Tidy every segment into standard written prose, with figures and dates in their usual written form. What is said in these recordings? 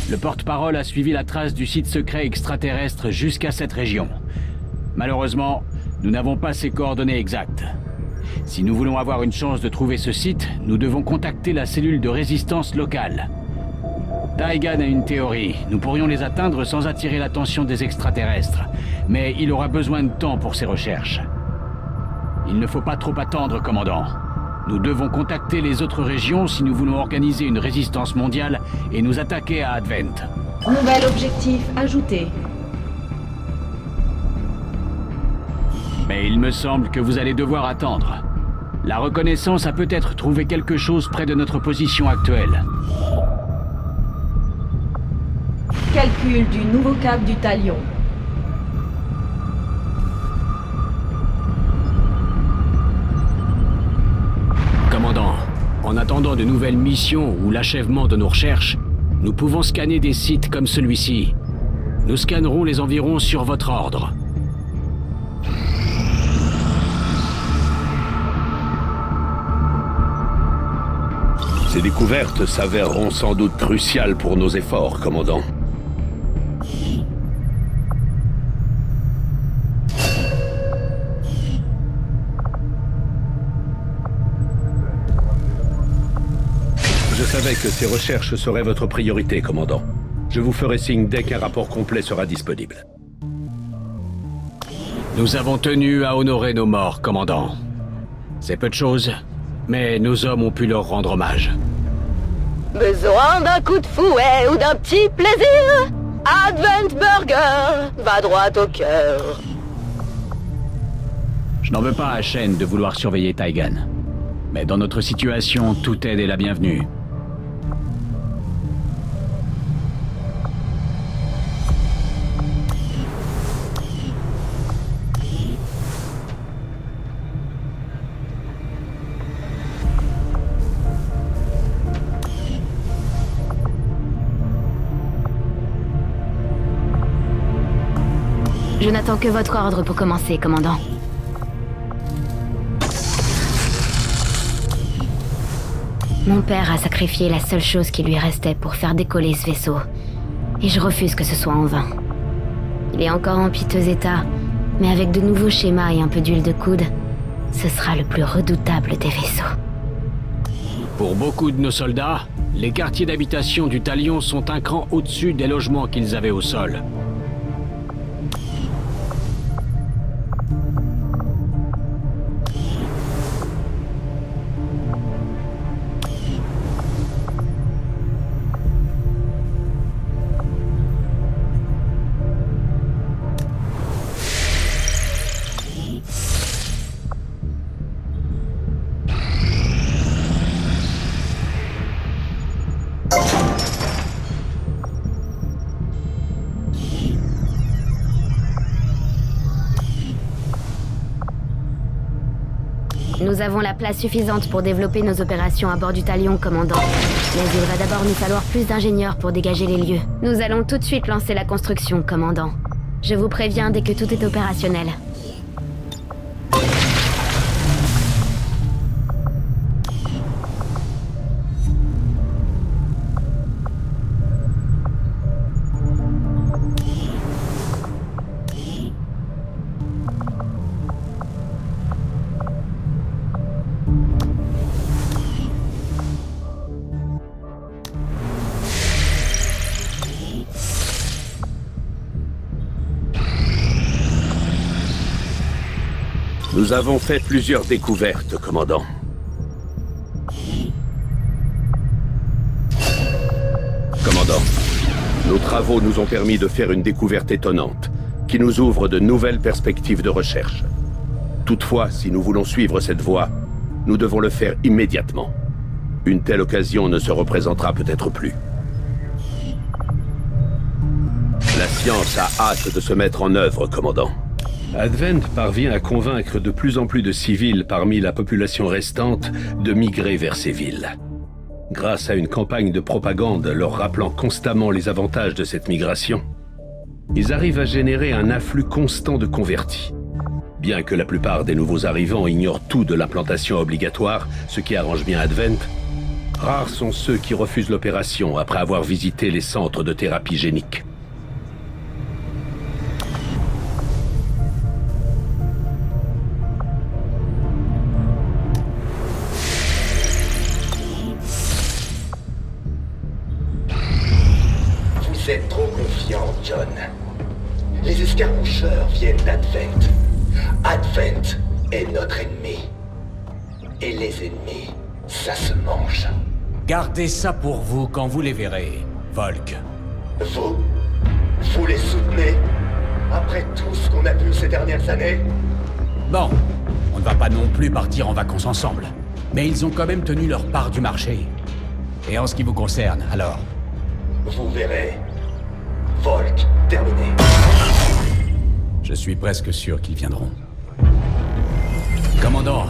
Le porte-parole a suivi la trace du site secret extraterrestre jusqu'à cette région. Malheureusement, nous n'avons pas ses coordonnées exactes. Si nous voulons avoir une chance de trouver ce site, nous devons contacter la cellule de résistance locale. Taigan a une théorie. Nous pourrions les atteindre sans attirer l'attention des extraterrestres. Mais il aura besoin de temps pour ses recherches. Il ne faut pas trop attendre, commandant. Nous devons contacter les autres régions si nous voulons organiser une résistance mondiale et nous attaquer à Advent. Nouvel objectif ajouté. Mais il me semble que vous allez devoir attendre. La reconnaissance a peut-être trouvé quelque chose près de notre position actuelle. Calcul du nouveau cap du Talion. Commandant, en attendant de nouvelles missions ou l'achèvement de nos recherches, nous pouvons scanner des sites comme celui-ci. Nous scannerons les environs sur votre ordre. Ces découvertes s'avéreront sans doute cruciales pour nos efforts, commandant. Je savais que ces recherches seraient votre priorité, commandant. Je vous ferai signe dès qu'un rapport complet sera disponible. Nous avons tenu à honorer nos morts, commandant. C'est peu de choses, mais nos hommes ont pu leur rendre hommage. Besoin d'un coup de fouet ou d'un petit plaisir? Advent Burger va droit au cœur. Je n'en veux pas à Shen de vouloir surveiller Taigan. Mais dans notre situation, toute aide est la bienvenue. Je n'attends que votre ordre pour commencer, commandant. Mon père a sacrifié la seule chose qui lui restait pour faire décoller ce vaisseau. Et je refuse que ce soit en vain. Il est encore en piteux état, mais avec de nouveaux schémas et un peu d'huile de coude, ce sera le plus redoutable des vaisseaux. Pour beaucoup de nos soldats, les quartiers d'habitation du Talion sont un cran au-dessus des logements qu'ils avaient au sol. Nous avons la place suffisante pour développer nos opérations à bord du Talion, commandant. Mais il va d'abord nous falloir plus d'ingénieurs pour dégager les lieux. Nous allons tout de suite lancer la construction, commandant. Je vous préviens dès que tout est opérationnel. Nous avons fait plusieurs découvertes, commandant. Commandant, nos travaux nous ont permis de faire une découverte étonnante, qui nous ouvre de nouvelles perspectives de recherche. Toutefois, si nous voulons suivre cette voie, nous devons le faire immédiatement. Une telle occasion ne se représentera peut-être plus. La science a hâte de se mettre en œuvre, commandant. Advent parvient à convaincre de plus en plus de civils parmi la population restante de migrer vers ces villes. Grâce à une campagne de propagande leur rappelant constamment les avantages de cette migration, ils arrivent à générer un afflux constant de convertis. Bien que la plupart des nouveaux arrivants ignorent tout de l'implantation obligatoire, ce qui arrange bien Advent, rares sont ceux qui refusent l'opération après avoir visité les centres de thérapie génique. Vous êtes trop confiant, John. Les escarmoucheurs viennent d'Advent. Advent est notre ennemi. Et les ennemis, ça se mange. Gardez ça pour vous quand vous les verrez, Volk. Vous les soutenez? Après tout ce qu'on a vu ces dernières années? Bon, on ne va pas non plus partir en vacances ensemble. Mais ils ont quand même tenu leur part du marché. Et en ce qui vous concerne, alors? Vous verrez. Volk, terminé. Je suis presque sûr qu'ils viendront. Commandant,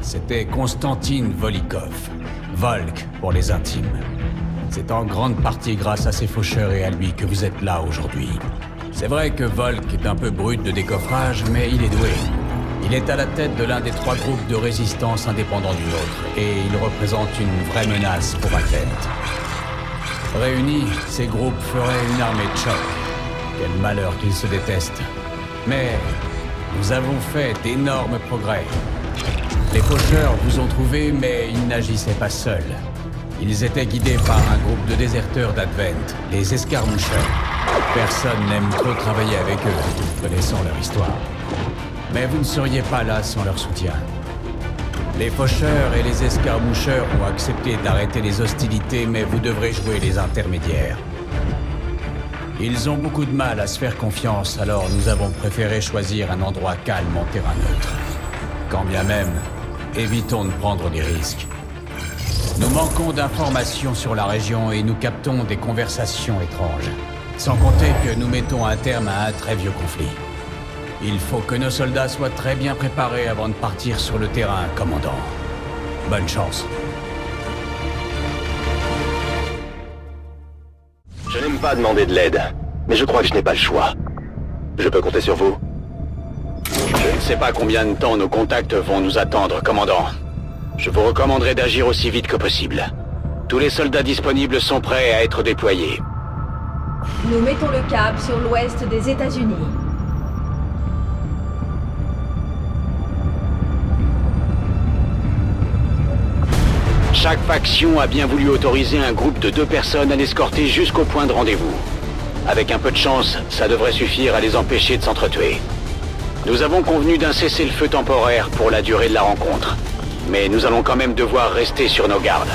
c'était Konstantin Volikov. Volk pour les intimes. C'est en grande partie grâce à ses faucheurs et à lui que vous êtes là aujourd'hui. C'est vrai que Volk est un peu brut de décoffrage, mais il est doué. Il est à la tête de l'un des 3 groupes de résistance indépendants du nôtre, et il représente une vraie menace pour Advent. Réunis, ces groupes feraient une armée de choc. Quel malheur qu'ils se détestent. Mais nous avons fait d'énormes progrès. Les faucheurs vous ont trouvé, mais ils n'agissaient pas seuls. Ils étaient guidés par un groupe de déserteurs d'Advent, les escarmoucheurs. Personne n'aime trop travailler avec eux, connaissant leur histoire. Mais vous ne seriez pas là sans leur soutien. Les faucheurs et les escarmoucheurs ont accepté d'arrêter les hostilités, mais vous devrez jouer les intermédiaires. Ils ont beaucoup de mal à se faire confiance, alors nous avons préféré choisir un endroit calme en terrain neutre. Quand bien même, évitons de prendre des risques. Nous manquons d'informations sur la région et nous captons des conversations étranges. Sans compter que nous mettons un terme à un très vieux conflit. Il faut que nos soldats soient très bien préparés avant de partir sur le terrain, commandant. Bonne chance. Je n'aime pas demander de l'aide, mais je crois que je n'ai pas le choix. Je peux compter sur vous? Je ne sais pas combien de temps nos contacts vont nous attendre, commandant. Je vous recommanderais d'agir aussi vite que possible. Tous les soldats disponibles sont prêts à être déployés. Nous mettons le cap sur l'ouest des États-Unis. Chaque faction a bien voulu autoriser un groupe de 2 personnes à l'escorter jusqu'au point de rendez-vous. Avec un peu de chance, ça devrait suffire à les empêcher de s'entretuer. Nous avons convenu d'un cessez-le-feu temporaire pour la durée de la rencontre. Mais nous allons quand même devoir rester sur nos gardes.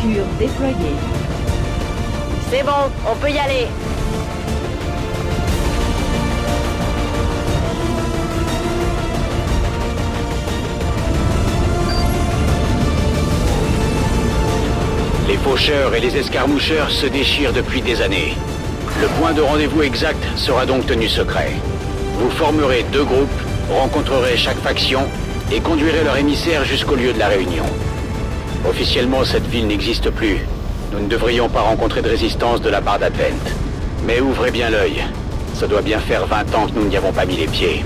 voitures déployées. C'est bon, on peut y aller. Les faucheurs et les escarmoucheurs se déchirent depuis des années. Le point de rendez-vous exact sera donc tenu secret. Vous formerez 2 groupes, rencontrerez chaque faction et conduirez leur émissaire jusqu'au lieu de la réunion. Officiellement, cette ville n'existe plus. Nous ne devrions pas rencontrer de résistance de la part d'Advent. Mais ouvrez bien l'œil. Ça doit bien faire 20 ans que nous n'y avons pas mis les pieds.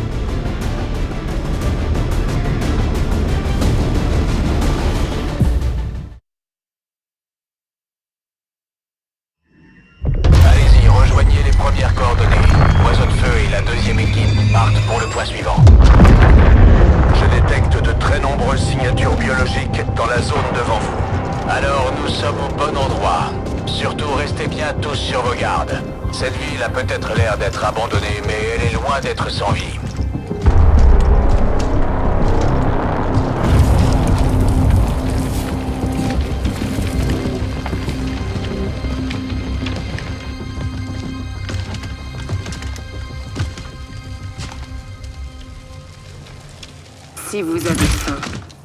Allez-y, rejoignez les premières coordonnées. Oiseau de feu et la 2e équipe partent pour le point suivant. Je détecte de très nombreuses signatures biologiques dans la zone devant vous. Alors nous sommes au bon endroit. Surtout restez bien tous sur vos gardes. Cette ville a peut-être l'air d'être abandonnée, mais elle est loin d'être sans vie. Si vous avez faim,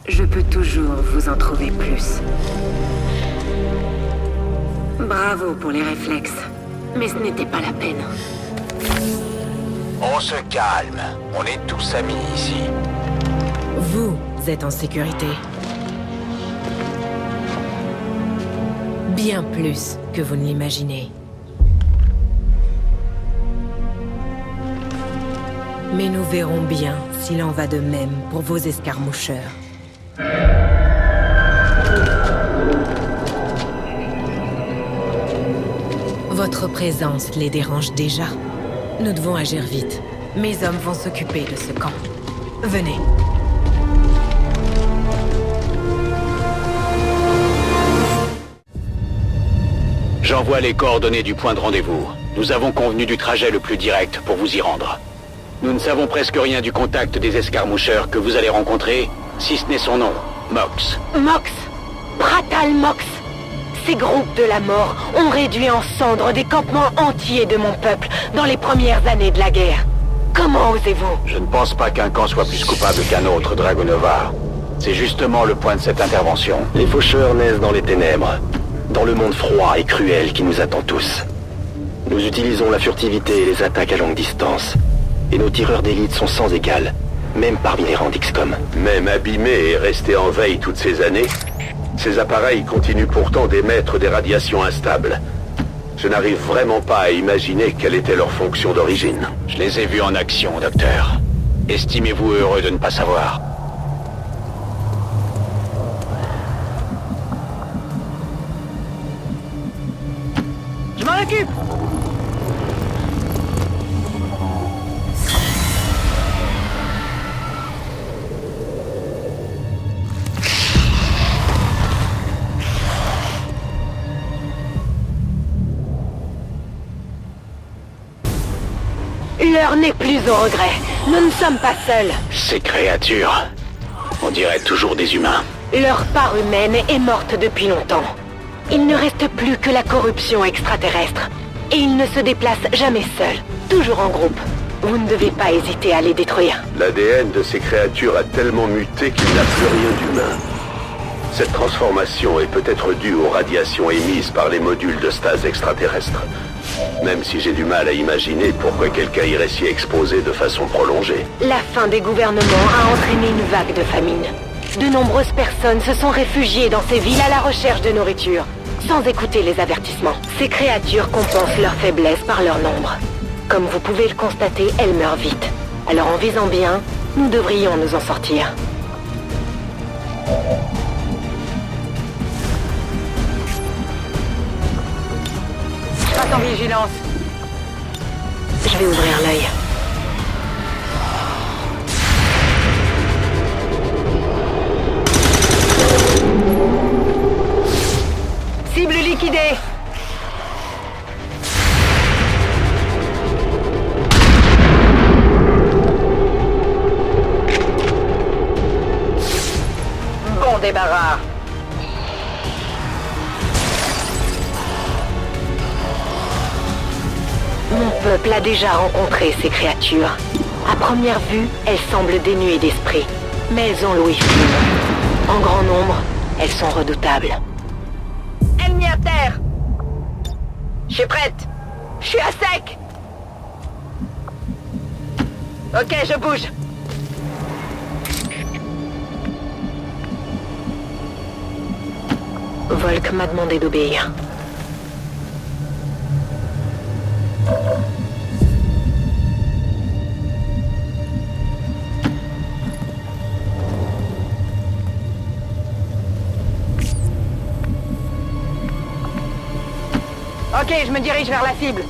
je peux toujours vous en trouver plus. Bravo pour les réflexes, mais ce n'était pas la peine. On se calme. On est tous amis ici. Vous êtes en sécurité. Bien plus que vous ne l'imaginez. Mais nous verrons bien s'il en va de même pour vos escarmoucheurs. Votre présence les dérange déjà. Nous devons agir vite. Mes hommes vont s'occuper de ce camp. Venez. J'envoie les coordonnées du point de rendez-vous. Nous avons convenu du trajet le plus direct pour vous y rendre. Nous ne savons presque rien du contact des escarmoucheurs que vous allez rencontrer, si ce n'est son nom, Mox. Mox, Bratal Mox. Ces groupes de la mort ont réduit en cendres des campements entiers de mon peuple dans les premières années de la guerre. Comment osez-vous? Je ne pense pas qu'un camp soit plus coupable qu'un autre, Dragonova. C'est justement le point de cette intervention. Les faucheurs naissent dans les ténèbres, dans le monde froid et cruel qui nous attend tous. Nous utilisons la furtivité et les attaques à longue distance. Et nos tireurs d'élite sont sans égal, même parmi les rangs d'XCOM. Même abîmés et restés en veille toutes ces années, ces appareils continuent pourtant d'émettre des radiations instables. Je n'arrive vraiment pas à imaginer quelle était leur fonction d'origine. Je les ai vus en action, docteur. Estimez-vous heureux de ne pas savoir? Je m'en occupe. L'heure n'est plus au regret. Nous ne sommes pas seuls. Ces créatures, on dirait toujours des humains. Leur part humaine est morte depuis longtemps. Il ne reste plus que la corruption extraterrestre. Et ils ne se déplacent jamais seuls, toujours en groupe. Vous ne devez pas hésiter à les détruire. L'ADN de ces créatures a tellement muté qu'il n'a plus rien d'humain. Cette transformation est peut-être due aux radiations émises par les modules de stase extraterrestres. Même si j'ai du mal à imaginer pourquoi quelqu'un irait s'y exposer de façon prolongée. La fin des gouvernements a entraîné une vague de famine. De nombreuses personnes se sont réfugiées dans ces villes à la recherche de nourriture, sans écouter les avertissements. Ces créatures compensent leur faiblesse par leur nombre. Comme vous pouvez le constater, elles meurent vite. Alors en visant bien, nous devrions nous en sortir. Reste en vigilance. Je vais ouvrir l'œil. Cible liquidée. Bon débarras. Mon peuple a déjà rencontré ces créatures. À première vue, elles semblent dénuées d'esprit, mais elles ont l'ouïe fine. En grand nombre, elles sont redoutables. Ennemi à terre! Je suis prête! Je suis à sec! Ok, je bouge! Volk m'a demandé d'obéir. Ok, je me dirige vers la cible.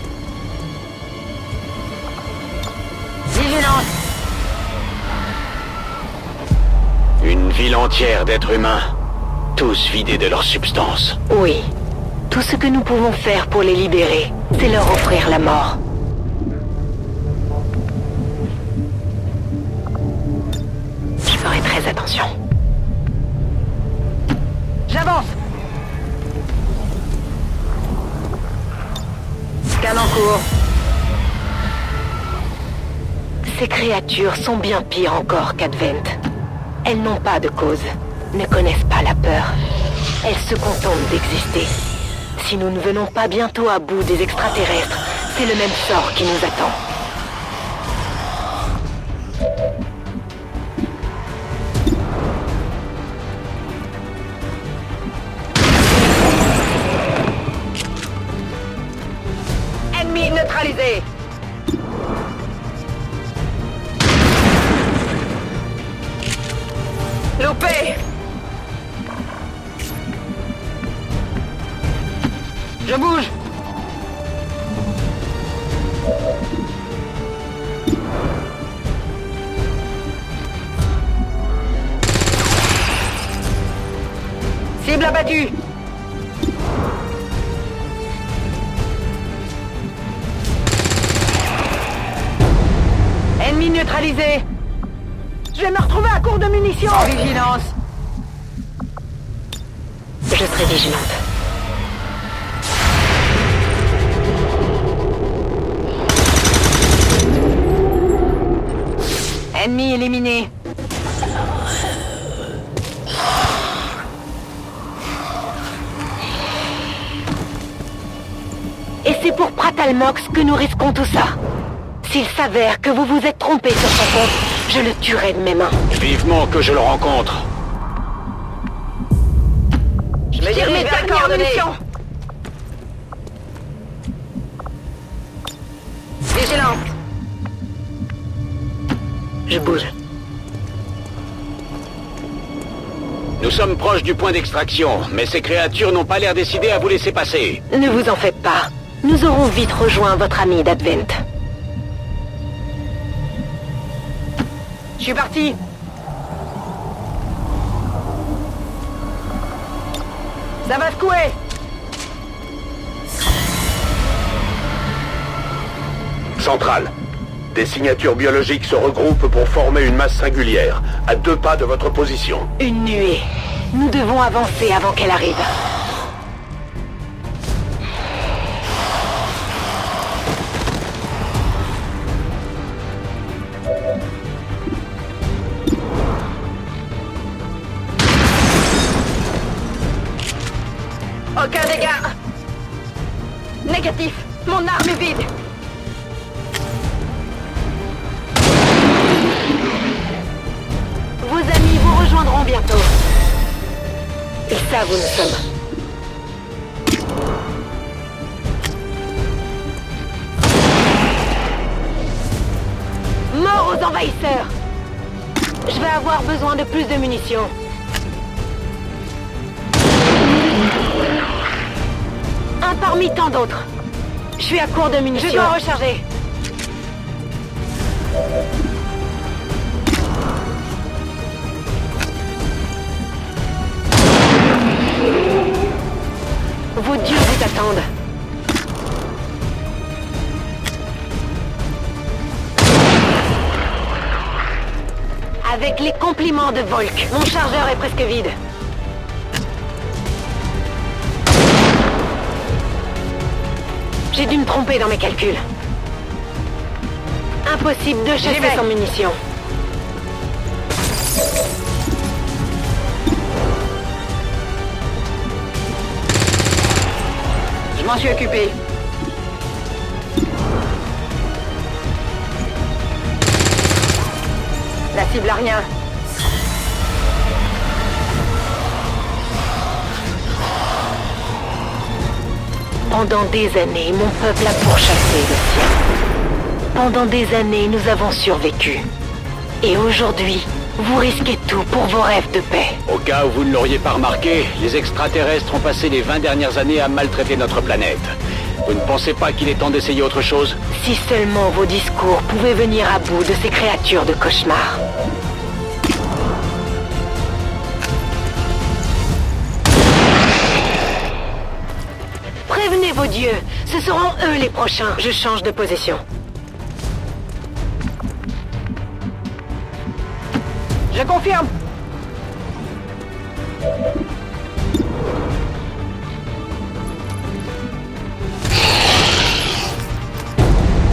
Vigilance! Une ville entière d'êtres humains, tous vidés de leur substance. Oui. Tout ce que nous pouvons faire pour les libérer, c'est leur offrir la mort. Je ferai très attention. J'avance! Scan en cours. Ces créatures sont bien pires encore qu'Advent. Elles n'ont pas de cause, ne connaissent pas la peur. Elles se contentent d'exister. Si nous ne venons pas bientôt à bout des extraterrestres, c'est le même sort qui nous attend. Ennemi neutralisé! Loupé! Je bouge! Cible abattue! Ennemi neutralisé! Je vais me retrouver à court de munitions! Vigilance! Je serai vigilante. Ennemi éliminé. Et c'est pour Pratalmox que nous risquons tout ça. S'il s'avère que vous vous êtes trompé sur son compte, je le tuerai de mes mains. Vivement que je le rencontre. Je me dirige vers les coordonnées. Vigilance. Je bouge. Nous sommes proches du point d'extraction, mais ces créatures n'ont pas l'air décidées à vous laisser passer. Ne vous en faites pas. Nous aurons vite rejoint votre ami d'Advent. Je suis parti. Ça va secouer. Centrale. Des signatures biologiques se regroupent pour former une masse singulière, à 2 pas de votre position. Une nuée. Nous devons avancer avant qu'elle arrive. Aucun dégât. Négatif. Mon arme est vide. Vos amis vous rejoindront bientôt. Ils savent où nous sommes. Mort aux envahisseurs. Je vais avoir besoin de plus de munitions. Un parmi tant d'autres. Je suis à court de munitions. Je dois recharger. Vos dieux vous attendent. Avec les compliments de Volk, mon chargeur est presque vide. J'ai dû me tromper dans mes calculs. Impossible de chasser sans munitions. Je m'en suis occupé. La cible a rien. Pendant des années, mon peuple a pourchassé le sien. Pendant des années, nous avons survécu. Et aujourd'hui, vous risquez tout pour vos rêves de paix. Au cas où vous ne l'auriez pas remarqué, les extraterrestres ont passé les 20 dernières années à maltraiter notre planète. Vous ne pensez pas qu'il est temps d'essayer autre chose? Si seulement vos discours pouvaient venir à bout de ces créatures de cauchemar. Prévenez vos dieux, ce seront eux les prochains. Je change de position. Je confirme.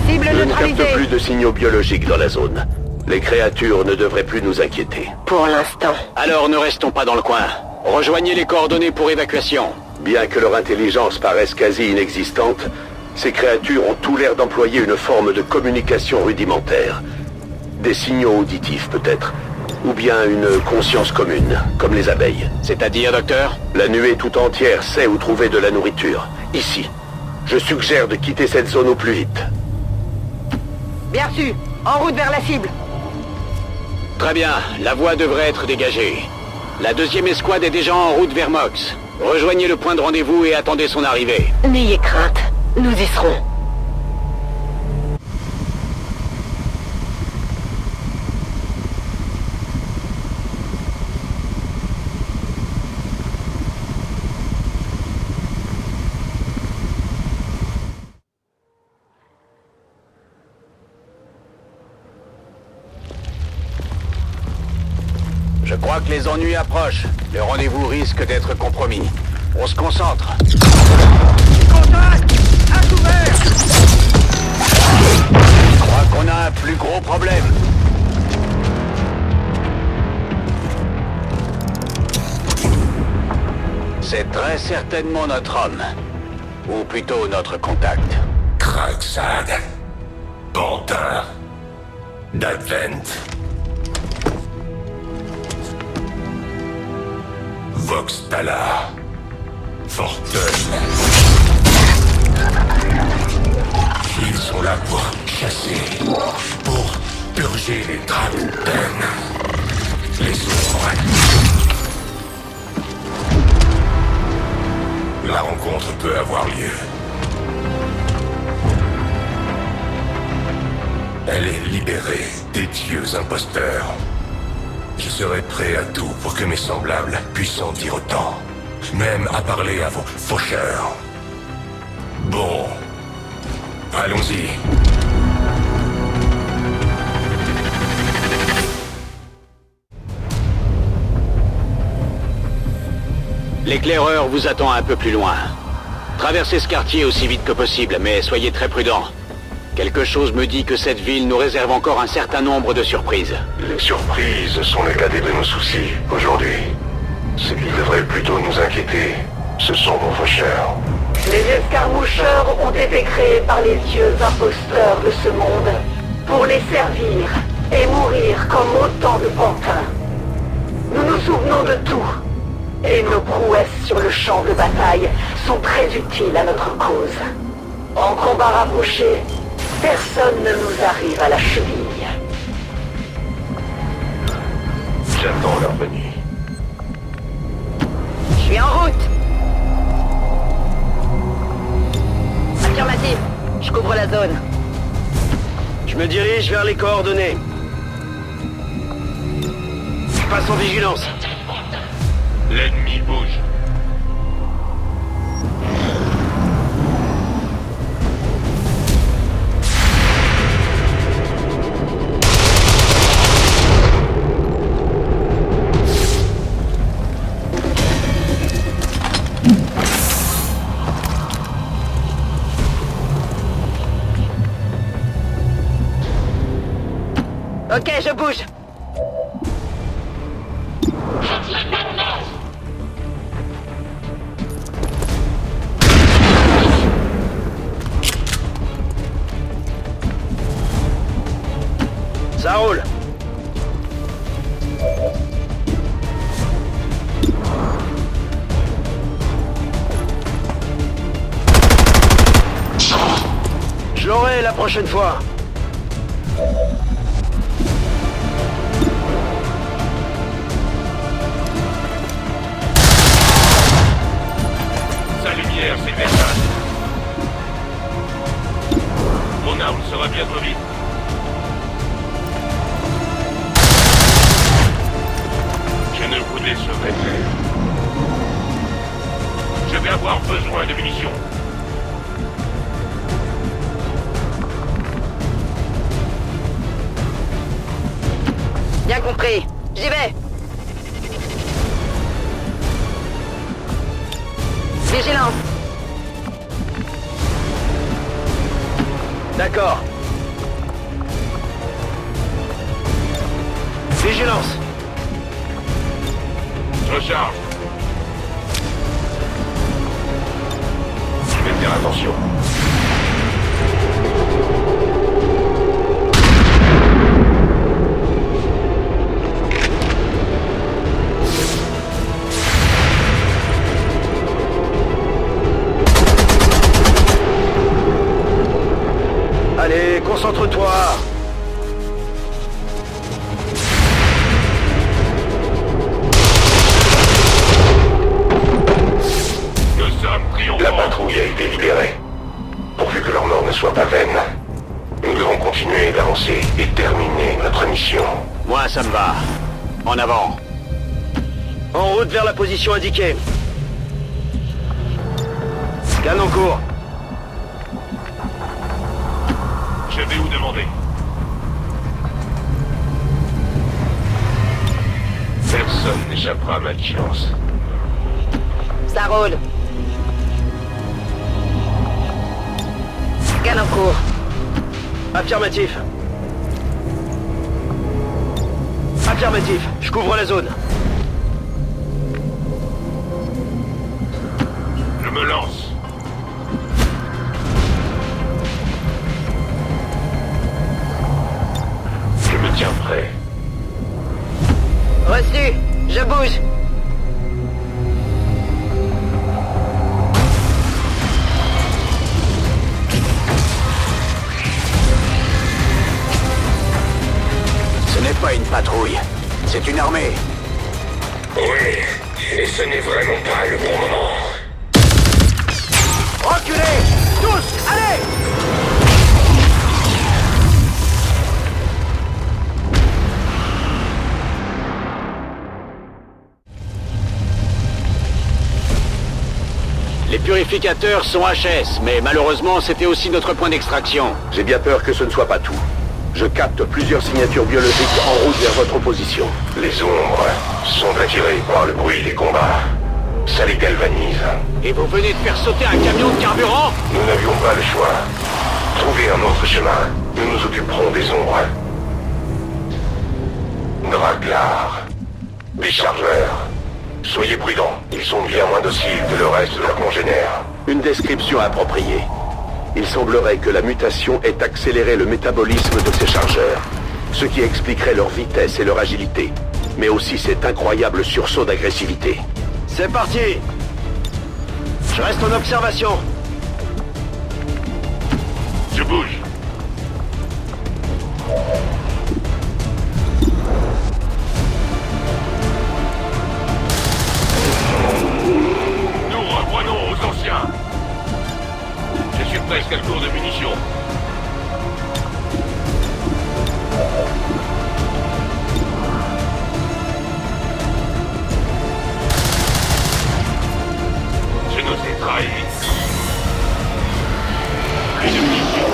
Cible Je ne neutralisée. capte plus de signaux biologiques dans la zone. Les créatures ne devraient plus nous inquiéter. Pour l'instant. Alors ne restons pas dans le coin. Rejoignez les coordonnées pour évacuation. Bien que leur intelligence paraisse quasi inexistante, ces créatures ont tout l'air d'employer une forme de communication rudimentaire. Des signaux auditifs peut-être, ou bien une conscience commune, comme les abeilles. C'est-à-dire, docteur? La nuée tout entière sait où trouver de la nourriture. Ici. Je suggère de quitter cette zone au plus vite. Bien reçu. En route vers la cible. Très bien, la voie devrait être dégagée. La deuxième escouade est déjà en route vers Mox. Rejoignez le point de rendez-vous et attendez son arrivée. N'ayez crainte, nous y serons. Je crois que les ennuis approchent. Le rendez-vous risque d'être compromis. On se concentre. Contact! À couvert! Je crois qu'on a un plus gros problème. C'est très certainement notre homme. Ou plutôt notre contact. Krakzad. Pantin. d'Advent. Vox Tala. Fortune. Ils sont là pour chasser, pour purger les Dragten, les ombres. La rencontre peut avoir lieu. Elle est libérée des dieux imposteurs. Je serai prêt à tout pour que mes semblables puissent en dire autant. Même à parler à vos faucheurs. Bon. Allons-y. L'éclaireur vous attend un peu plus loin. Traversez ce quartier aussi vite que possible, mais soyez très prudents. Quelque chose me dit que cette ville nous réserve encore un certain nombre de surprises. Les surprises sont le cadet de nos soucis, aujourd'hui. Ce qui devrait plutôt nous inquiéter, ce sont vos faucheurs. Les escarmoucheurs ont été créés par les dieux imposteurs de ce monde pour les servir et mourir comme autant de pantins. Nous nous souvenons de tout, et nos prouesses sur le champ de bataille sont très utiles à notre cause. En combat rapproché, personne ne nous arrive à la cheville. J'attends leur venue. Je suis en route. Affirmatif. Je couvre la zone. Je me dirige vers les coordonnées. Je passe en vigilance. L'ennemi bouge. Ok, je bouge. Ça roule. Je l'aurai la prochaine fois. Sa lumière, c'est personne. Mon arme sera bientôt vide. Je ne vous laisserai plus. Je vais avoir besoin de munitions. Bien compris. J'y vais. Vigilance. D'accord. Vigilance. Recharge. Je vais faire attention. Allez, concentre-toi. Nous sommes triomphants. La patrouille a été libérée. Pourvu que leur mort ne soit pas vaine, nous devons continuer d'avancer et terminer notre mission. Moi, ça me va. En avant. En route vers la position indiquée. Scan en cours. Je vais vous demander. Personne n'échappera à ma vigilance. Ça roule. Scan en cours. Affirmatif. Affirmatif. Je couvre la zone. Je me lance. Je me tiens prêt. Reçu. Je bouge. Ce n'est pas une patrouille. C'est une armée. Oui, et ce n'est vraiment pas le bon moment. Reculez! Tous! Allez! Les purificateurs sont HS, mais malheureusement, c'était aussi notre point d'extraction. J'ai bien peur que ce ne soit pas tout. Je capte plusieurs signatures biologiques en route vers votre position. Les ombres sont attirées par le bruit des combats. Ça les galvanise. Et vous venez de faire sauter un camion de carburant? Nous n'avions pas le choix. Trouvez un autre chemin. Nous nous occuperons des ombres. Draglar. Des chargeurs. Soyez prudents. Ils sont bien moins dociles que le reste de leurs congénères. Une description appropriée. Il semblerait que la mutation ait accéléré le métabolisme de ces chargeurs, ce qui expliquerait leur vitesse et leur agilité, mais aussi cet incroyable sursaut d'agressivité. C'est parti! Je reste en observation. Je bouge. Nous reprenons aux anciens. Je suis presque à court de munitions. Je nous ai trahis. Plus de munitions.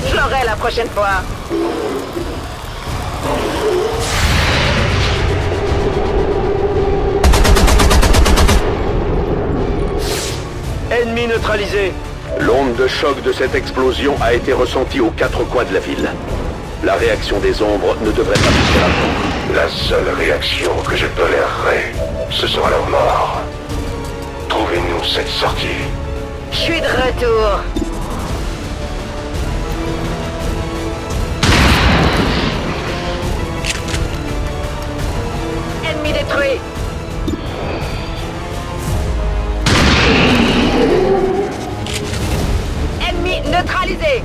Je l'aurai la prochaine fois. Ennemi neutralisé. L'onde de choc de cette explosion a été ressentie aux 4 coins de la ville. La réaction des ombres ne devrait pas pousser la mort. La seule réaction que je tolérerai, ce sera leur mort. Trouvez-nous cette sortie. Je suis de retour. Ennemi détruit. Ennemi neutralisé.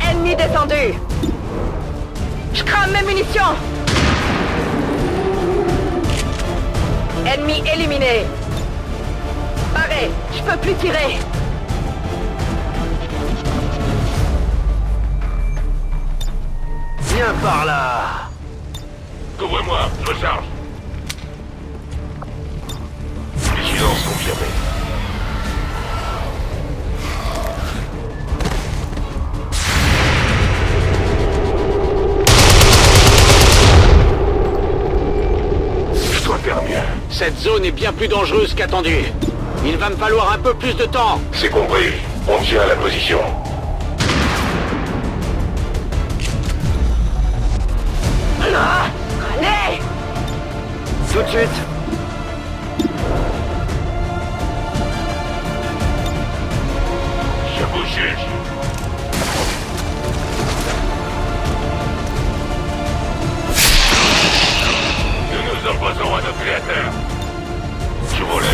Ennemi descendu. Je crame mes munitions. Ennemi éliminé. Barré, je peux plus tirer. Viens par là. Couvre-moi, je recharge. Vigilance confirmée. Je dois faire mieux. Cette zone est bien plus dangereuse qu'attendu. Il va me falloir un peu plus de temps. C'est compris. On tient la position. Allez! Tout de suite. Je vous juge. Nous nous opposons à nos créateurs. Je vous l'ai.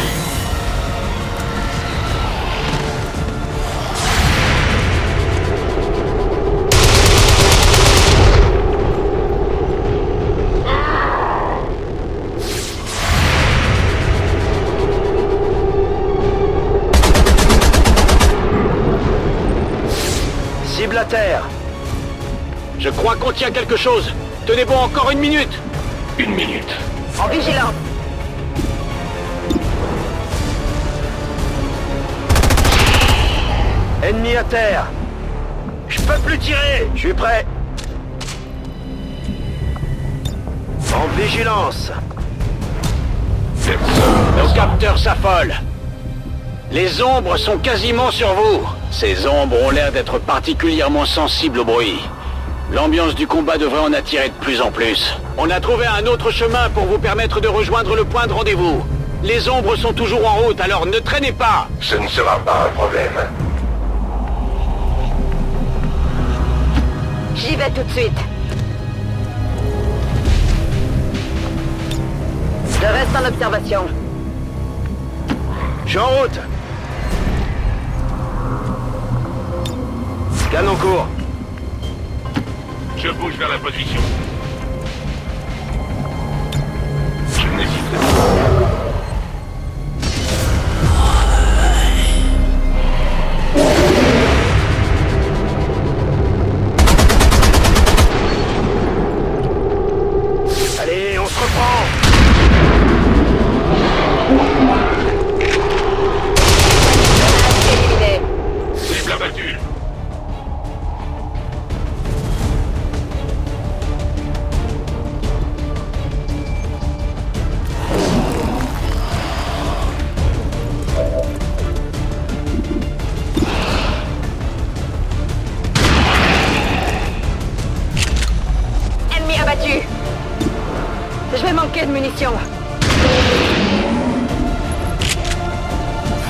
Cible à terre. Je crois qu'on tient quelque chose. Tenez bon encore 1 minute. 1 minute. En vigilance. Ennemi à terre. Je peux plus tirer. Je suis prêt. En vigilance. Nos capteurs s'affolent. Les ombres sont quasiment sur vous. Ces ombres ont l'air d'être particulièrement sensibles au bruit. L'ambiance du combat devrait en attirer de plus en plus. On a trouvé un autre chemin pour vous permettre de rejoindre le point de rendez-vous. Les ombres sont toujours en route, alors ne traînez pas. Ce ne sera pas un problème. J'y vais tout de suite. Je reste en observation. Je suis en route. Canon court. Je bouge vers la position. Je n'hésiterai pas. Allez, on se reprend. Éliminé. Cible abattue. Ennemi abattu. Je vais manquer de munitions.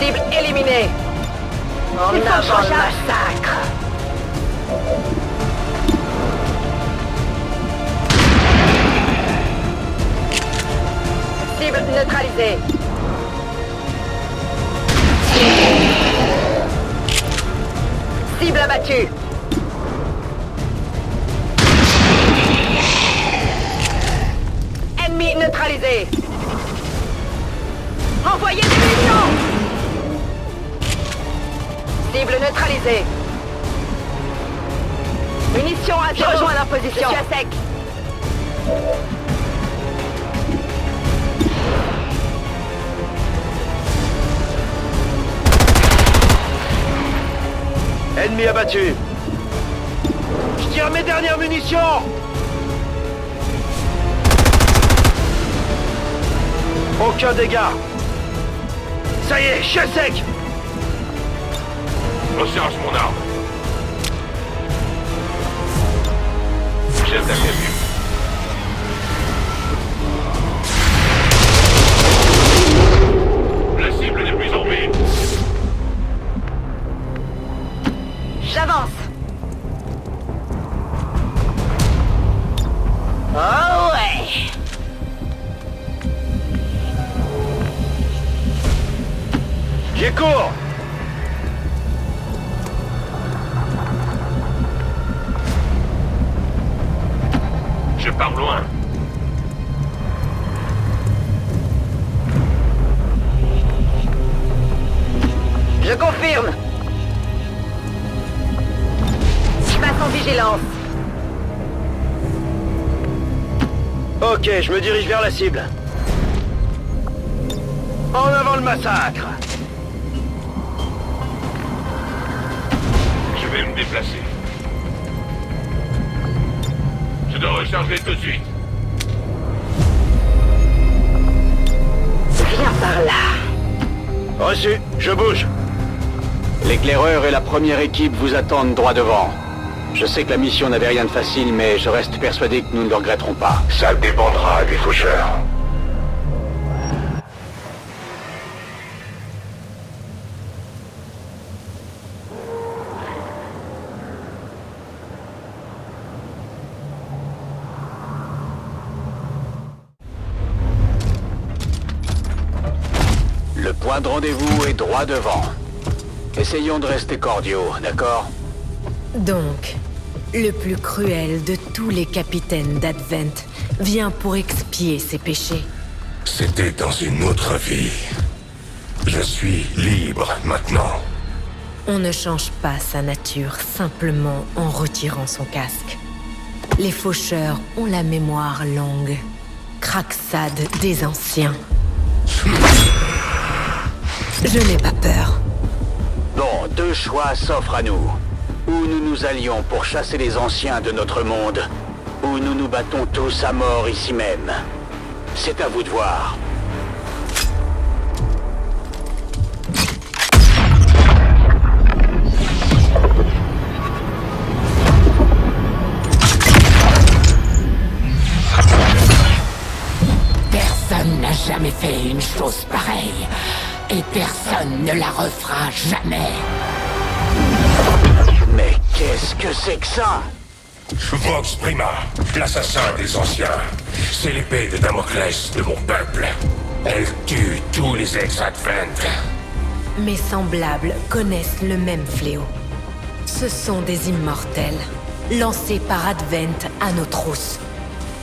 Cible éliminée. En avant le massacre. Cible neutralisée. Cible abattue. Ennemi neutralisé. Envoyez des munitions. Cible neutralisée. Munitions à zéro. Je rejoins la position. Je suis à sec. Ennemi abattu. Je tire mes dernières munitions. Aucun dégât. Ça y est, je suis à sec. Recharge mon arme. J'ai attaqué vue. La cible n'est plus en vie. J'avance. Oh ouais. J'y cours. Je pars loin. Je confirme. Je passe en vigilance. Ok, je me dirige vers la cible. En avant le massacre. Je vais me déplacer. Je dois recharger tout de suite. Viens par là. Reçu, je bouge. L'éclaireur et la première équipe vous attendent droit devant. Je sais que la mission n'avait rien de facile, mais je reste persuadé que nous ne le regretterons pas. Ça dépendra des faucheurs. Le point de rendez-vous est droit devant. Essayons de rester cordiaux, d'accord? Donc, le plus cruel de tous les capitaines d'Advent vient pour expier ses péchés. C'était dans une autre vie. Je suis libre maintenant. On ne change pas sa nature simplement en retirant son casque. Les faucheurs ont la mémoire longue. Craxade des anciens. Je n'ai pas peur. Bon, deux choix s'offrent à nous. Ou nous nous allions pour chasser les anciens de notre monde, ou nous nous battons tous à mort ici même. C'est à vous de voir. Personne n'a jamais fait une chose pareille. Et personne ne la refera jamais. Mais qu'est-ce que c'est que ça? Vox Prima, l'assassin des anciens. C'est l'épée de Damoclès de mon peuple. Elle tue tous les ex-Advent. Mes semblables connaissent le même fléau. Ce sont des immortels, lancés par Advent à nos trousses.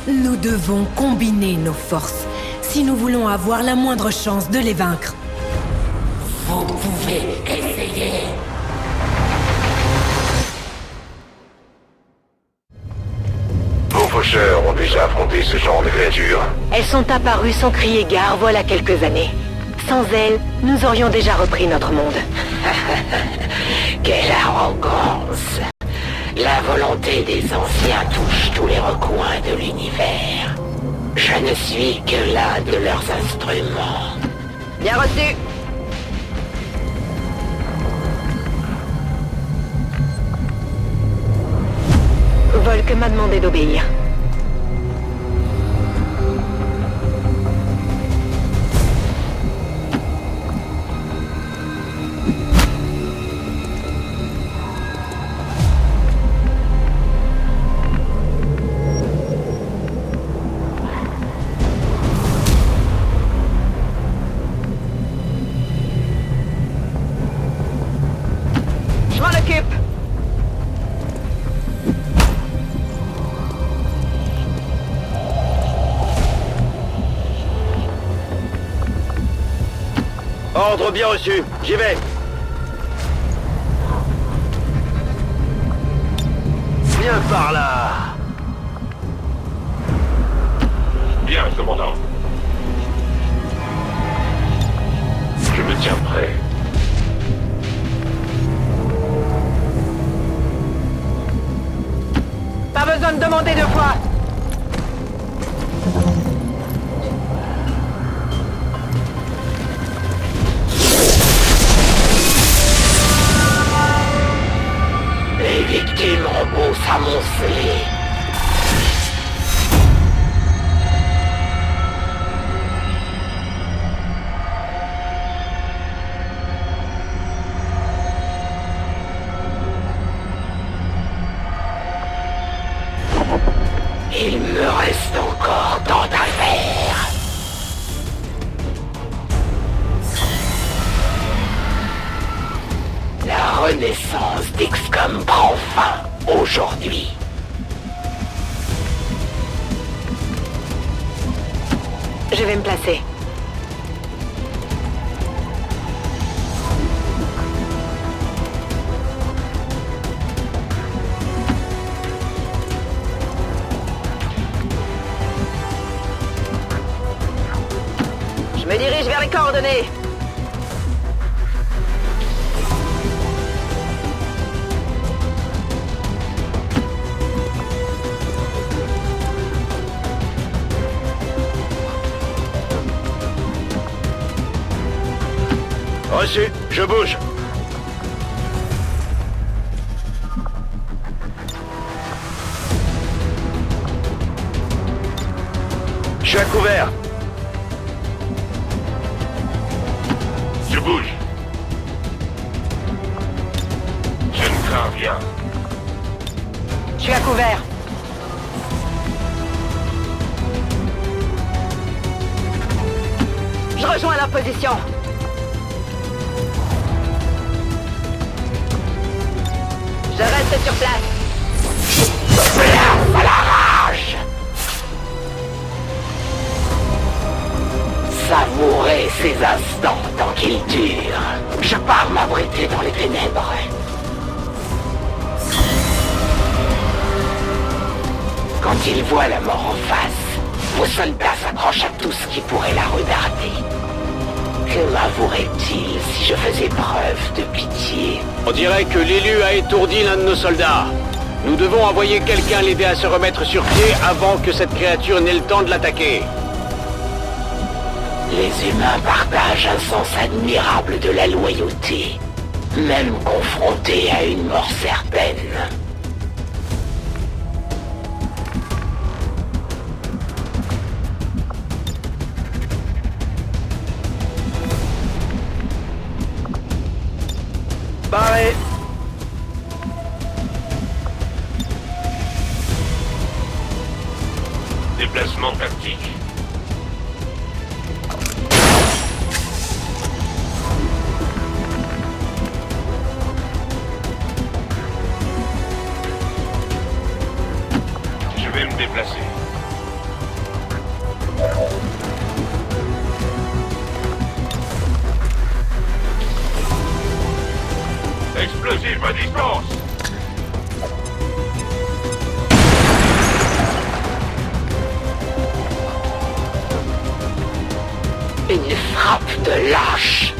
Nous devons combiner nos forces si nous voulons avoir la moindre chance de les vaincre. Vous pouvez essayer. Vos faucheurs ont déjà affronté ce genre de créatures. Elles sont apparues sans crier gare voilà quelques années. Sans elles, nous aurions déjà repris notre monde. Quelle arrogance! La volonté des anciens touche tous les recoins de l'univers. Je ne suis que l'un de leurs instruments. Bien reçu. Volk m'a demandé d'obéir. Je m'en occupe. Ordre bien reçu, j'y vais. Viens par là. Bien, commandant. Je me tiens prêt. Pas besoin de demander deux fois. renaissance d'XCOM prend fin aujourd'hui. Je vais me placer. Je me dirige vers les coordonnées. Reçu, je bouge. Je suis à couvert. Je bouge. Je ne crains rien. Je suis à couvert. Je rejoins leur position. Je reste sur place. Place à la rage. Savourez ces instants tant qu'ils durent. Je pars m'abriter dans les ténèbres. Quand ils voient la mort en face, vos soldats s'accrochent à tout ce qui pourrait la retarder. Que m'avouerait-il si je faisais preuve de pitié? On dirait que l'élu a étourdi l'un de nos soldats. Nous devons envoyer quelqu'un l'aider à se remettre sur pied avant que cette créature n'ait le temps de l'attaquer. Les humains partagent un sens admirable de la loyauté, même confrontés à une mort certaine. Barré. Déplacement tactique. Je vais me déplacer. Explosif à distance. Une frappe de lâche.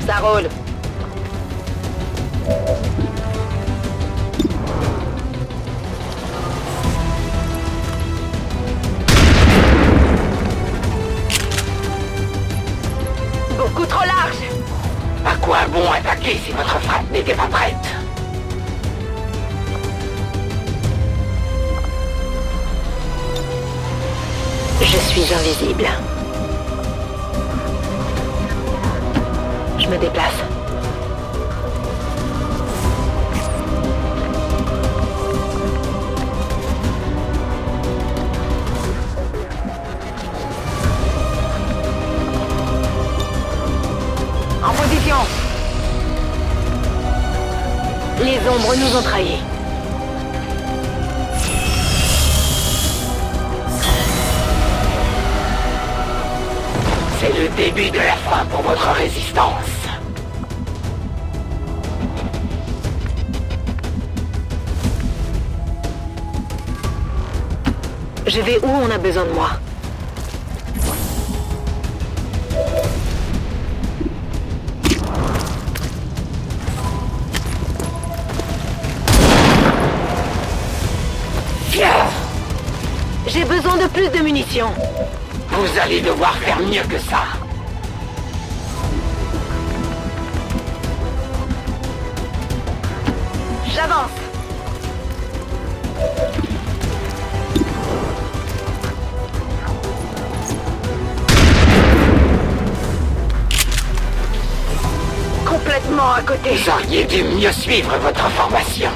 Ça roule. Beaucoup trop large. À quoi bon attaquer si votre frappe n'était pas prête? Je suis invisible. Je me déplace. En position. Les ombres nous ont trahis. C'est le début de la fin pour votre résistance. Je vais où on a besoin de moi. J'ai besoin de plus de munitions. Vous allez devoir faire mieux que ça. J'avance. complètement à côté. Vous auriez dû mieux suivre votre formation.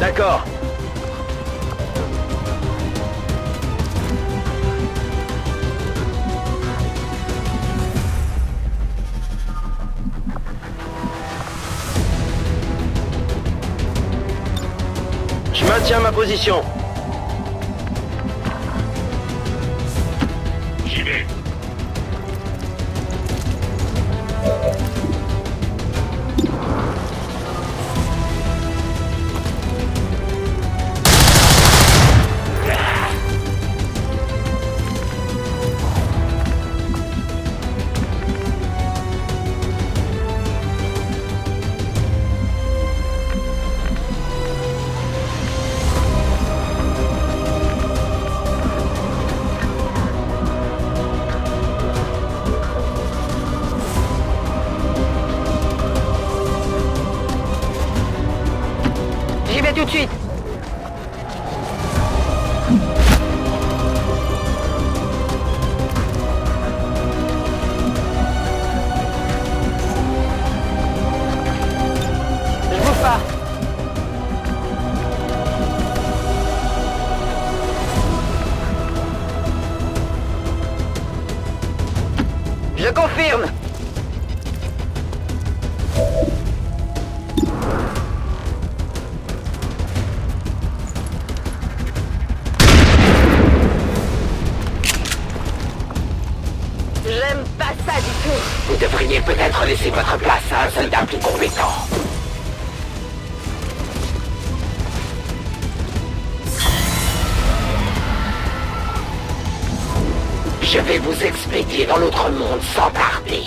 D'accord. Je maintiens ma position. J'y vais. J'y vais tout de suite. Je bouge pas. Je confirme. J'aime pas ça du tout. Vous devriez peut-être laisser votre place à un soldat plus compétent. Je vais vous expédier dans l'autre monde sans tarder.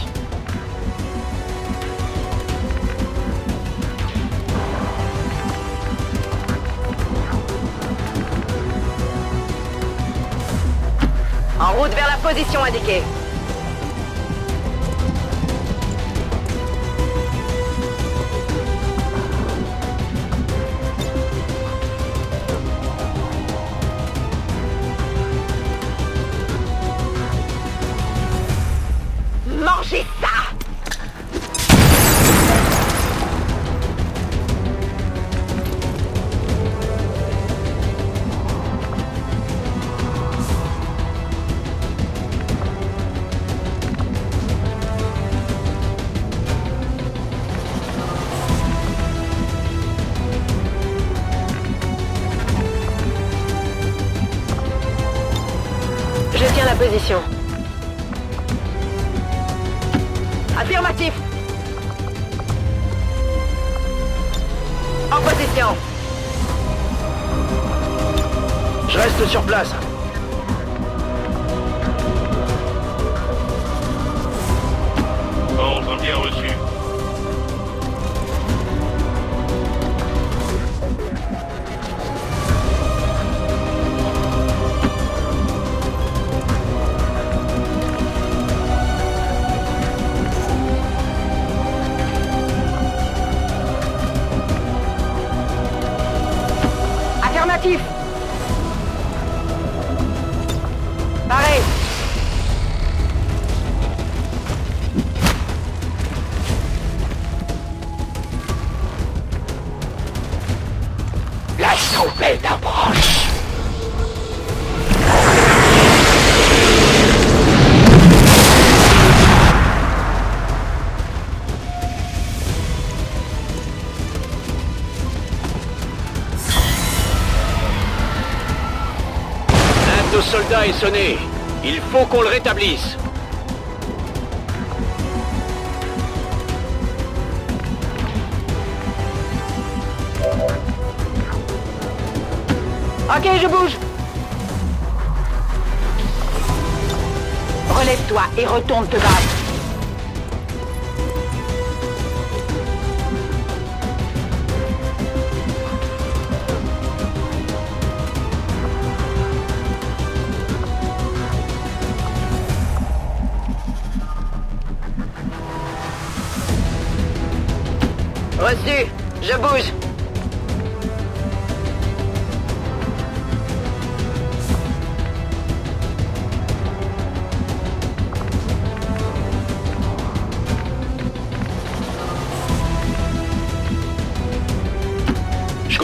En route vers la position indiquée. Mangez ça! Je tiens la position. Affirmatif. En position. Je reste sur place. Ordre bien reçu. Affirmatif. Pareil. La tempête approche. Un de nos soldats est sonné. Il faut qu'on le rétablisse. Ok, je bouge. Relève-toi et retourne te battre. Reçu. Je bouge.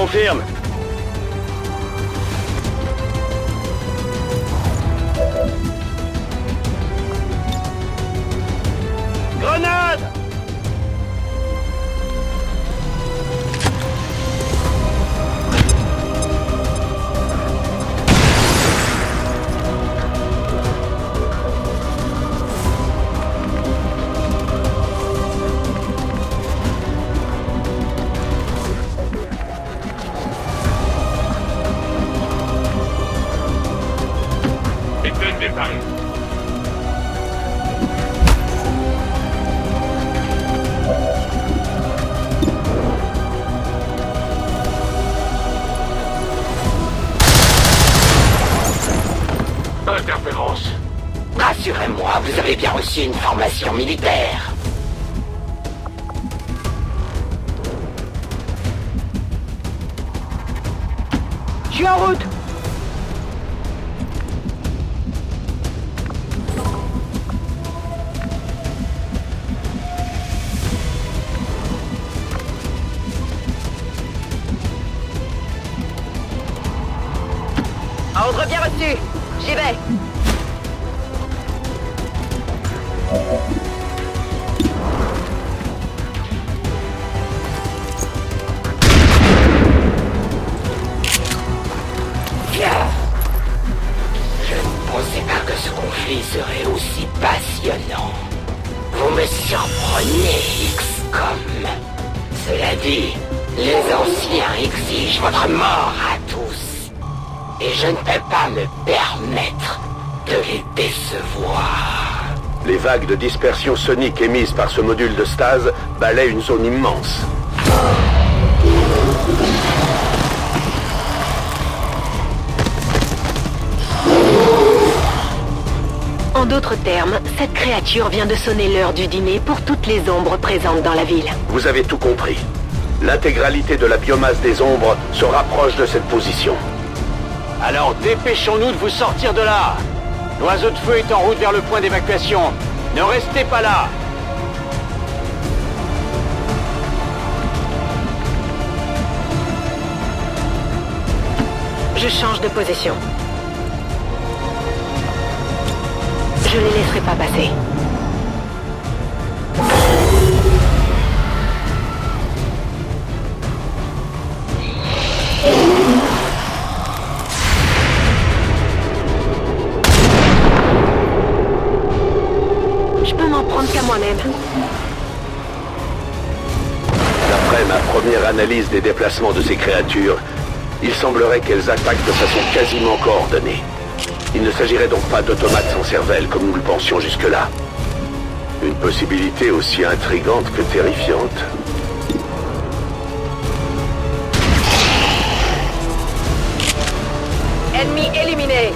confirme. Grenade! Interférence. Rassurez-moi, vous avez bien reçu une formation militaire. Je suis en route. Ordre bien reçu. J'y vais. Bien. Je ne pensais pas que ce conflit serait aussi passionnant. Vous me surprenez, XCOM. Cela dit, les anciens exigent votre mort à tous. Et je ne peux pas me permettre de les décevoir. Les vagues de dispersion sonique émises par ce module de stase balaient une zone immense. En d'autres termes, cette créature vient de sonner l'heure du dîner pour toutes les ombres présentes dans la ville. Vous avez tout compris. L'intégralité de la biomasse des ombres se rapproche de cette position. Alors dépêchons-nous de vous sortir de là. L'oiseau de feu est en route vers le point d'évacuation. Ne restez pas là. Je change de position. Je les laisserai pas passer. Je peux m'en prendre qu'à moi-même. D'après ma première analyse des déplacements de ces créatures, il semblerait qu'elles attaquent de façon quasiment coordonnée. Il ne s'agirait donc pas d'automates sans cervelle comme nous le pensions jusque-là. Une possibilité aussi intrigante que terrifiante. Ennemi éliminé.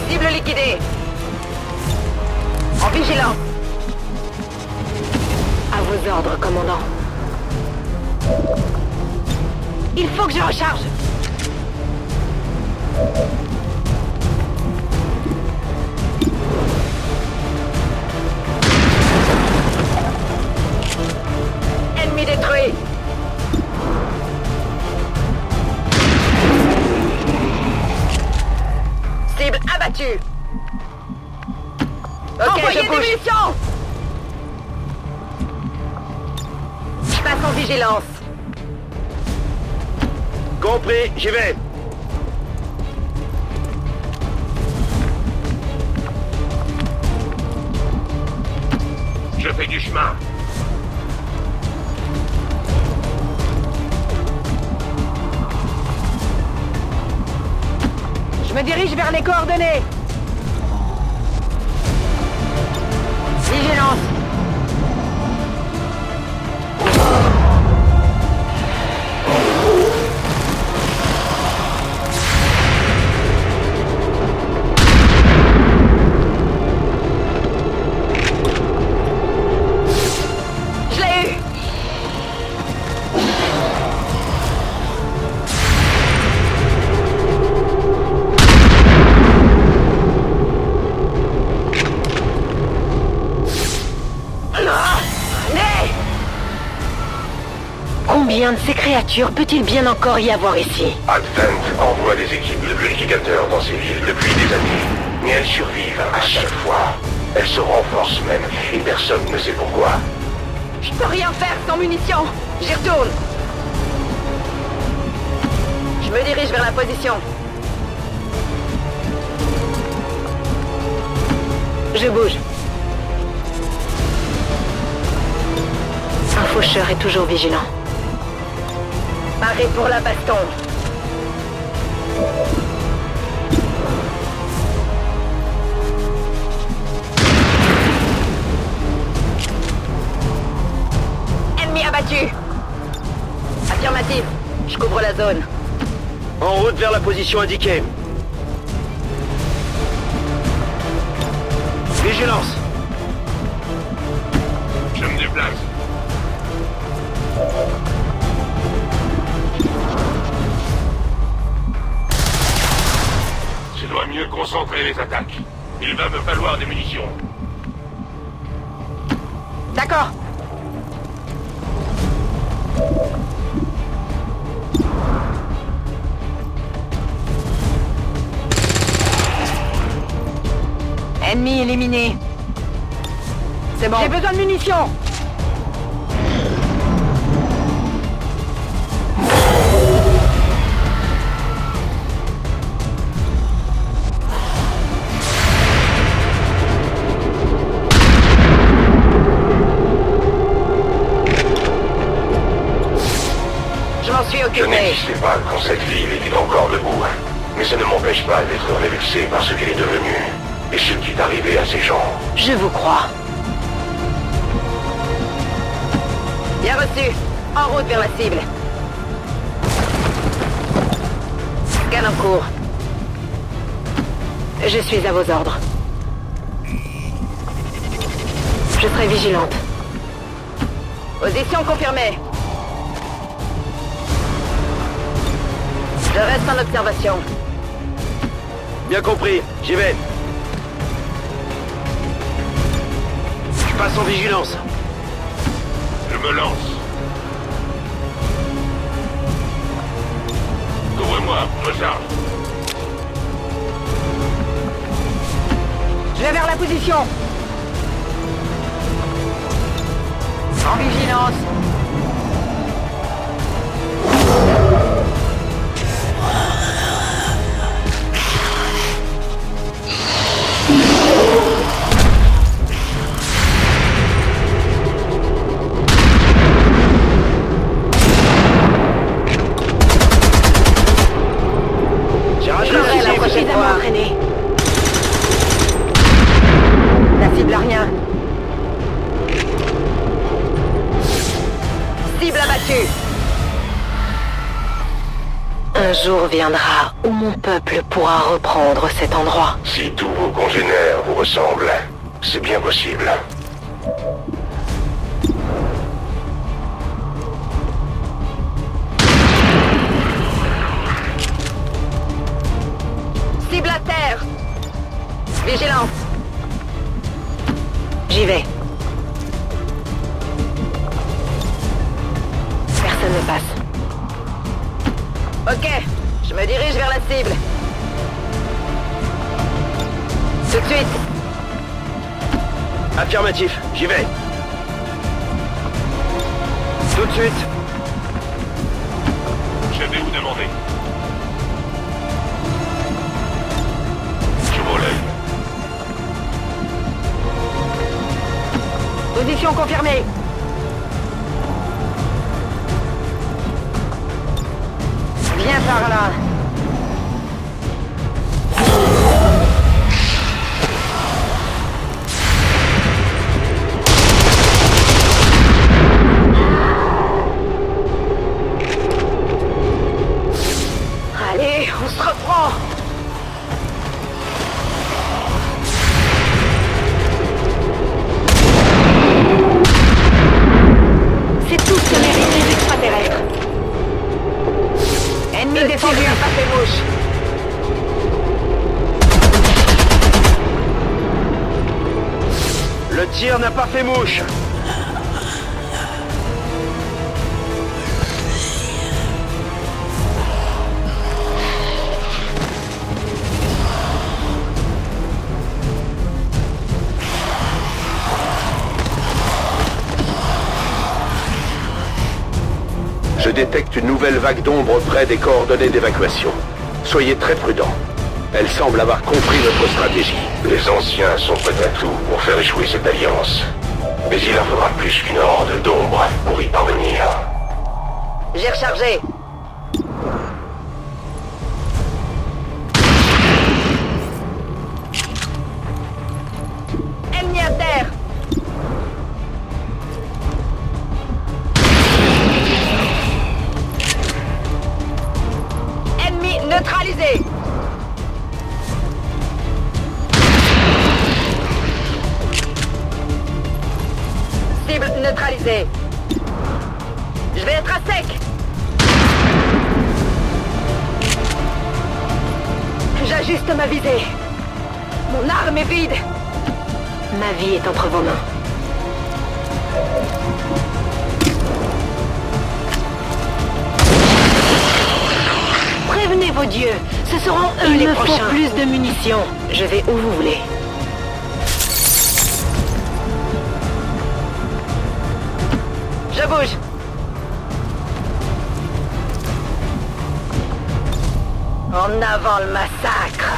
Cible liquidée. En vigilance. À vos ordres, commandant. Il faut que je recharge. Ennemi détruit. Cible abattue. Ok, envoyez des munitions. Je passe en vigilance. Compris, j'y vais. Je fais du chemin. Je me dirige vers les coordonnées. Vigilance. combien de ces créatures peut-il bien encore y avoir ici? Advent envoie des équipes de purificateurs dans ces villes depuis des années. Mais elles survivent à chaque fois. Elles se renforcent même, et personne ne sait pourquoi. Je peux rien faire sans munitions. J'y retourne. Je me dirige vers la position. Je bouge. Un faucheur est toujours vigilant. Paré pour la baston. Ennemi abattu. Affirmatif. Je couvre la zone. En route vers la position indiquée. Vigilance. Je me déplace. Je dois mieux concentrer les attaques. Il va me falloir des munitions. D'accord. Ennemi éliminé. C'est bon. J'ai besoin de munitions. Je m'en suis occupé. Je n'existais pas quand cette ville était encore debout. Mais ça ne m'empêche pas d'être révulsé par ce qu'elle est devenue. Et ce qui est arrivé à ces gens. Je vous crois. Bien reçu. En route vers la cible. Scan en cours. Je suis à vos ordres. Je serai vigilante. Position confirmée. Je reste en observation. Bien compris, j'y vais. Je passe en vigilance. Je me lance. Couvre-moi, recharge. Je vais vers la position. En vigilance. La cible a rien. Cible abattue. Un jour viendra où mon peuple pourra reprendre cet endroit. Si tous vos congénères vous ressemblent, c'est bien possible. Cible à terre. Vigilance. J'y vais. Personne ne passe. Ok, je me dirige vers la cible. Tout de suite. Affirmatif, j'y vais. Tout de suite. Je vais vous demander. Je relaye. Position confirmée. Viens par là. Allez, on se reprend. C'est tout ce que méritent les extraterrestres. Ennemi défendu, pas fait mouche. Le tir n'a pas fait mouche. détecte une nouvelle vague d'ombre près des coordonnées d'évacuation. Soyez très prudents. Elle semble avoir compris notre stratégie. Les anciens sont prêts à tout pour faire échouer cette alliance. Mais il en faudra plus qu'une horde d'ombre pour y parvenir. J'ai rechargé. Ennemi à terre. Ennemi neutralisé. Cible neutralisée. Je vais être à sec. J'ajuste ma visée. Mon arme est vide. Ma vie est entre vos mains. Prévenez vos dieux. Ce seront eux les prochains. Il me faut plus de munitions. Je vais où vous voulez. Je bouge. En avant le massacre.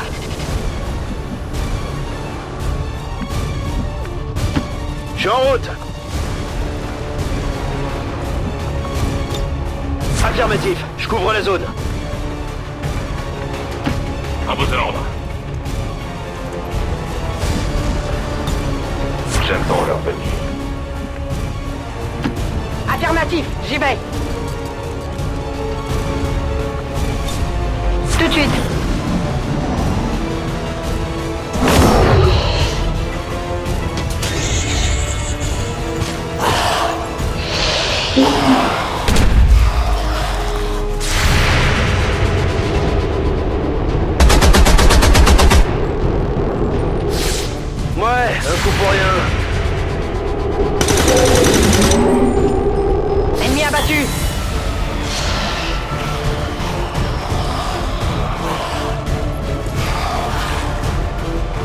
Je suis en route. Affirmatif, je couvre la zone. À vos ordres. J'attends leur venue. Affirmatif, j'y vais. Tout de suite. Ouais, un coup pour rien. Ennemi abattu.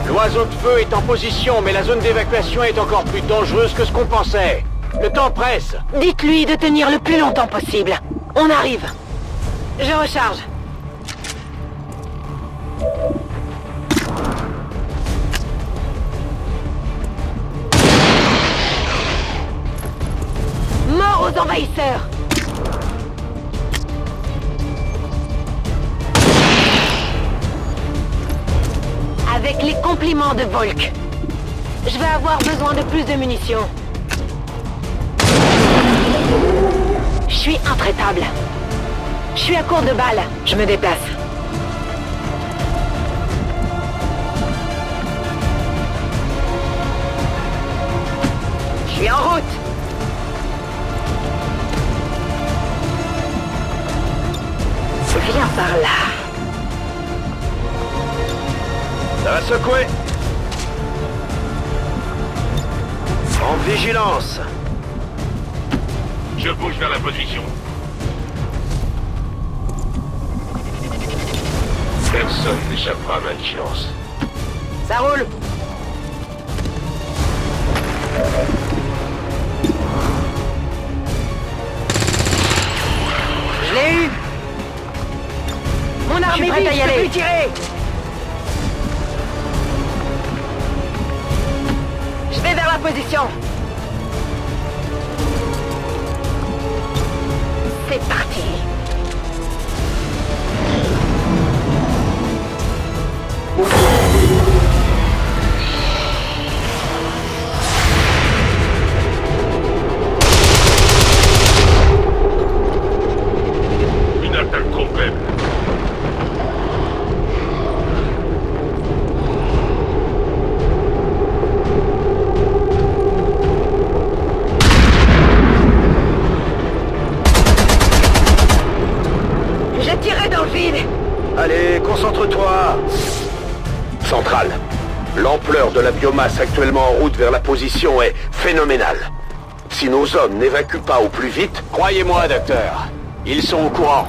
L'oiseau de feu est en position, mais la zone d'évacuation est encore plus dangereuse que ce qu'on pensait. Le temps presse. Dites-lui de tenir le plus longtemps possible. On arrive. Je recharge. Mort aux envahisseurs. Avec les compliments de Volk. Je vais avoir besoin de plus de munitions. Je suis intraitable. Je suis à court de balles. Je me déplace. Je suis en route. Viens par là. Ça va secouer. En vigilance. Je bouge vers la position. Personne n'échappera à ma vigilance. Ça roule. Je l'ai eu. Mon arme est vide, je peux plus tirer. Je vais vers la position. C'est parti. Une attaque trop faible. J'ai tiré dans le vide. Allez, concentre-toi. Central, l'ampleur de la biomasse actuellement en route vers la position est phénoménale. Si nos hommes n'évacuent pas au plus vite... Croyez-moi, docteur. Ils sont au courant.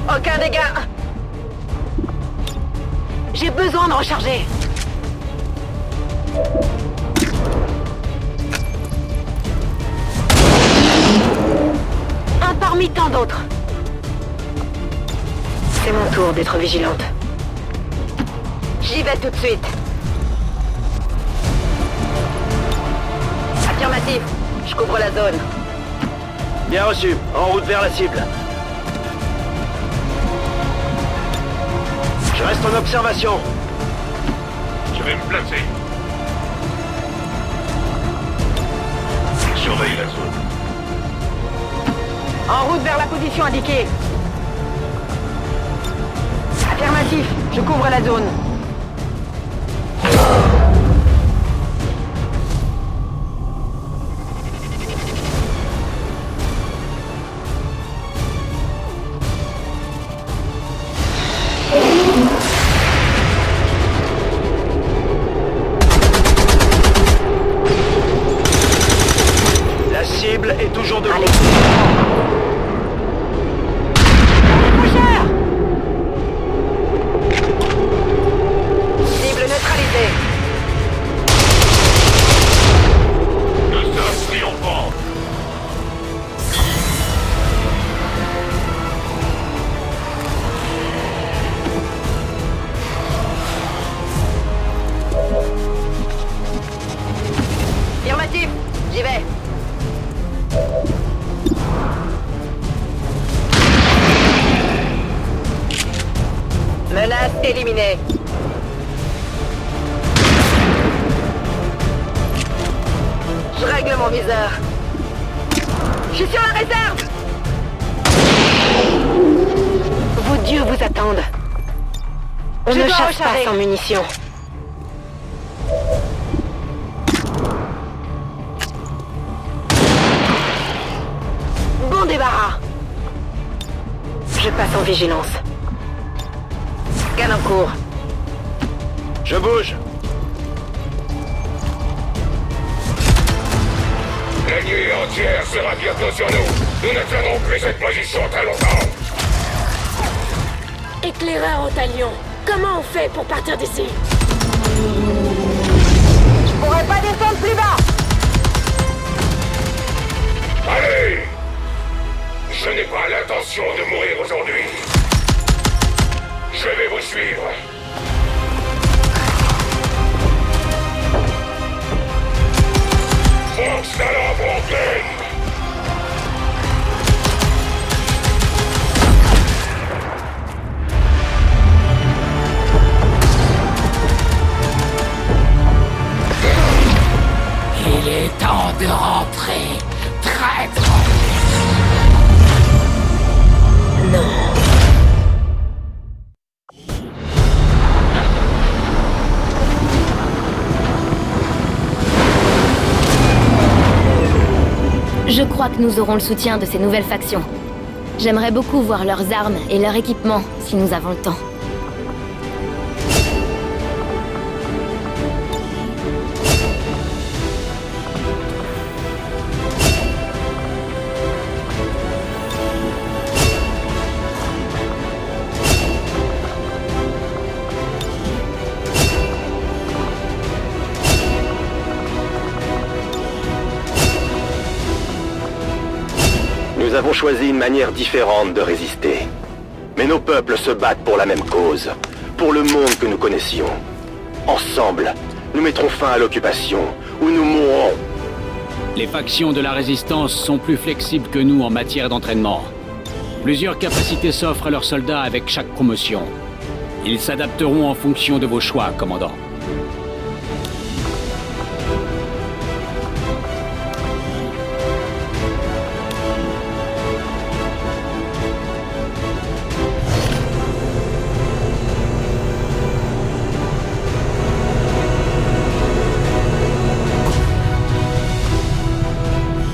Aucun dégât. J'ai besoin de recharger. Un parmi tant d'autres. C'est mon tour d'être vigilante. J'y vais tout de suite. Affirmatif. Je couvre la zone. Bien reçu. En route vers la cible. Je reste en observation. Je vais me placer. Surveille la zone. En route vers la position indiquée. Affirmatif. Je couvre la zone. La cible est toujours debout. Allez. Boucheur! Cible neutralisée. Nous sommes triomphants. Affirmatif. J'y vais. Menace éliminée. Je règle mon viseur. Je suis sur la réserve. Vos dieux vous attendent. On ne chasse pas sans munitions. Bon débarras. Je passe en vigilance. Scan en cours. Je bouge. La nuit entière sera bientôt sur nous. Nous ne tiendrons plus cette position très longtemps. Éclaireur en talion, comment on fait pour partir d'ici? Je pourrais pas descendre plus bas. Allez! Je n'ai pas l'intention de mourir aujourd'hui. Je vais vous suivre. Force à la Brooklyn! Il est temps de rentrer, traître. Non. Je crois que nous aurons le soutien de ces nouvelles factions. J'aimerais beaucoup voir leurs armes et leur équipement, si nous avons le temps. Nous avons choisi une manière différente de résister. Mais nos peuples se battent pour la même cause, pour le monde que nous connaissions. Ensemble, nous mettrons fin à l'occupation, ou nous mourrons. Les factions de la Résistance sont plus flexibles que nous en matière d'entraînement. Plusieurs capacités s'offrent à leurs soldats avec chaque promotion. Ils s'adapteront en fonction de vos choix, commandant.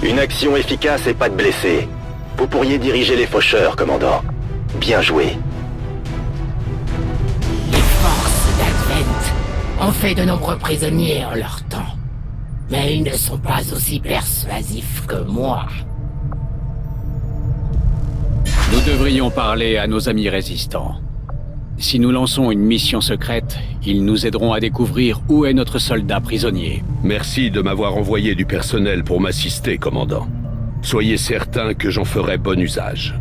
Une action efficace et pas de blessés. Vous pourriez diriger les faucheurs, commandant. Bien joué. Les forces d'Advent ont fait de nombreux prisonniers en leur temps. Mais ils ne sont pas aussi persuasifs que moi. Nous devrions parler à nos amis résistants. Si nous lançons une mission secrète, ils nous aideront à découvrir où est notre soldat prisonnier. Merci de m'avoir envoyé du personnel pour m'assister, commandant. Soyez certain que j'en ferai bon usage.